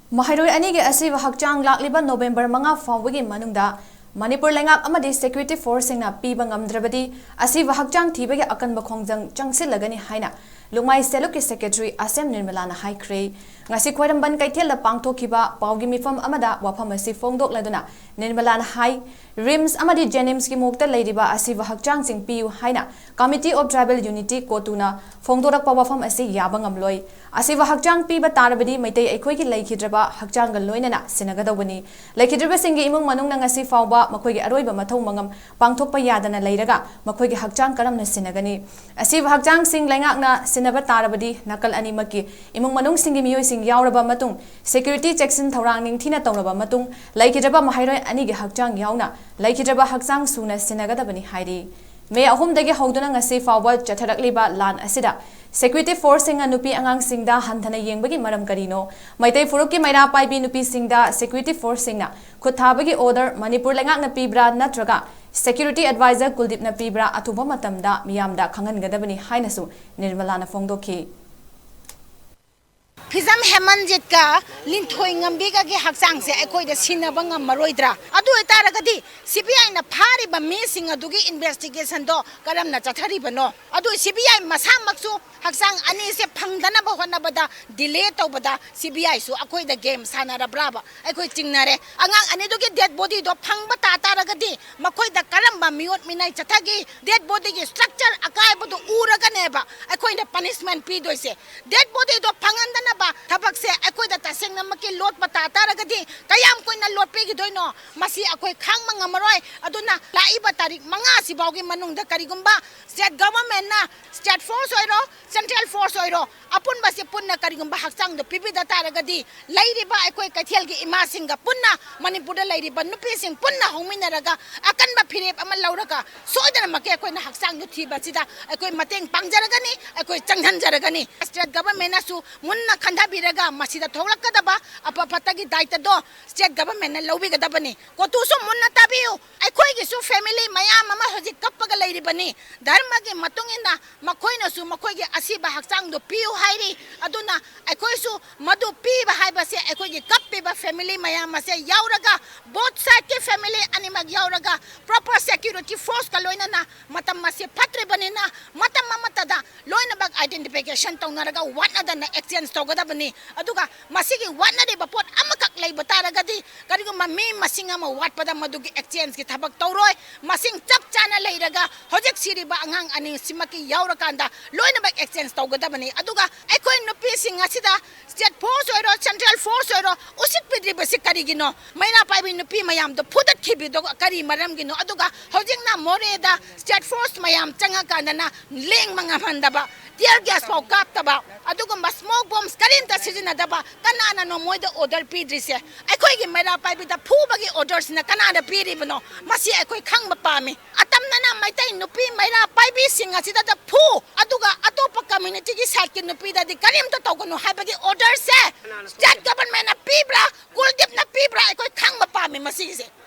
Mahairoi anigi asiba hakchang lakliba November 5 fawagi manungda Manipur lengak amadi security force na piba ngamdrabadi asiba hakchang thibagi akanba khongjang changsilagani haina Lungmai Seluki Secretary Asem Nirmalana Haikre ngasi khwaramban kaithel la pangthokiba pawgi mifam amada wafam asi fongdok laduna Nirmalana Hai Rims amadi Jenims ki mokta leidiba asiba hakchang sing piu haina Committee of Tribal Unity kotuna fongdorak pawafam asi yabangamloi asiba hakchang piba tarabadi maitai aikoi ki laikhidraba hakchang ga loinana sinagadawani laikhidraba singi imung manung na ngasi fawba makoi gi aroiba mathau mangam pangthokpa yadana leiraga makoi gi hakchang karamna sinagani asiba hakchang sing lengakna sinaba tarabadi nakal animaki imung manung singi miyoi sing yauraba matung security checksin thorang ningthina tawraba matung laikhidraba mahairoi ani gi hakchang yauna laikhidraba hakchang suna sinagadabani hairi May ahumdagi hauduna ngasi fawba chatharakliba lan asida security force singa nupi angang singda hanthana yengbagi maram karino maitai furuki maira paibi nupi singda security force singna khuthabagi order manipur lengak na pibra natraga security advisor kuldip na pibra athuba matamda miyamda khangangadabani hainasu nirmalana fongdoki Fizam Hemanjit ka linthoi ngambiga gi hakchang se ekoi da sinaba ngamaroidra adu etaragadi CBI na phari ba me sing adugi investigation do karam na chathari bano adu CBI masamaksu hakchang ani se phangdana ba hona bada delay to bada CBI su akoi da game sanara braba ekoi chingnare angang ani dugi dead body do phangba ta taragadi makoi da karam ba miot minai chathagi dead body gi structure akai bu uraga neba ekoi da punishment pi doise dead body do phangandana Tabak se akoy da taseng na maki lot patata ragadi kayam koy na lot pegi doino masi akoy khang mangamaroy aduna laiba tarik manga sibawgi manung da karigumba state government na state force oiro central force oiro apun basi punna karigumba hakchang do pipi da taragadi lairiba akoy kathel gi ima singa punna manipur da lairiba nupi sing punna hongmina raga akan ba phirep ama lauraga soidana make akoy na hakchang do thiba sida akoy mateng pangjaragani akoy changhan jaragani state government na su munna khanda biraga masida thoglakadaba apapatagi daita do state government na lawbigadabani kotu so munna tabiu aikoi gi su family mayam ama hoji kappaga lairibani dharma gi matungina makoina su makoi gi asiba hakchang do piu hairi aduna aikoi su madu piba haiba se aikoi gi kappiba family mayam se yauraga both side ki family animag yauraga proper security force ka loina na matam mase patre banina matam mamatada loina bag identification tawnaraga wanada na exchange togadabani aduga masigi wanade bapot amakak lay bataragadi karigo mami masinga ma watpada madugi exchange ki thabak tawroi masing chap chana layraga hojek siriba angang ani simaki yaurakanda loina bag exchange tawgadabani aduga aikoi nupi singa sida state force oiro central force oiro usit pidri basi karigino maina paibi nupi mayam do phudat khibido kari maram gino aduga hojekna moreda state force mayam changa kanana leng manga mandaba tear gas pau kaptaba aduga smoke bombs karinta sizinadaba kanana no moida order pidrise aikoi gi maira paibi da phubagi orders na kanana piribno masi aikoi khangba pami atamna na maitai nupi maira paibi singa sida da phu aduga atopa community gi side ki nupi da di karim to togono habagi order se state government na pibra kuldip na pibra aikoi khangba pami masi se